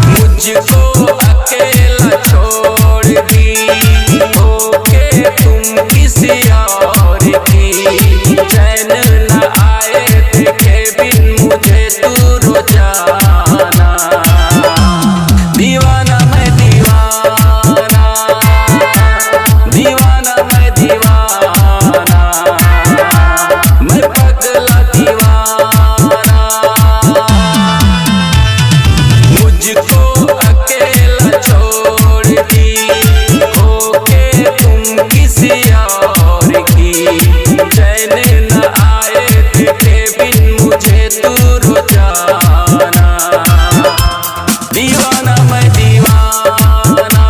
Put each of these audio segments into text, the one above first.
मुझको अकेला छोड़ दी होके तुम किसी और की, चैन न आए देखे बिन मुझे तू रोजाना। दीवाना मैं दीवाना, दीवाना मैं दीवाना, मैं पगला दीवाना। मुझको अकेला छोड़ दी होके तुम किसी और की, चैन न आए देखे बिन मुझे तू रोजाना। दीवाना मैं दीवाना,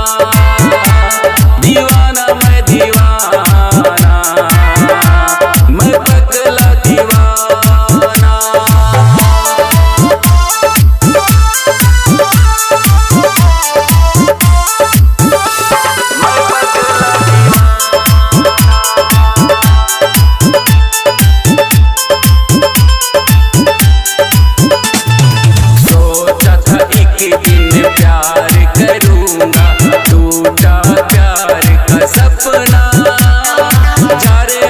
दीवाना मैं दीवाना, मैं पगला दीवाना। दिन प्यार करूंगा, टूटा प्यार का सपना, जा रे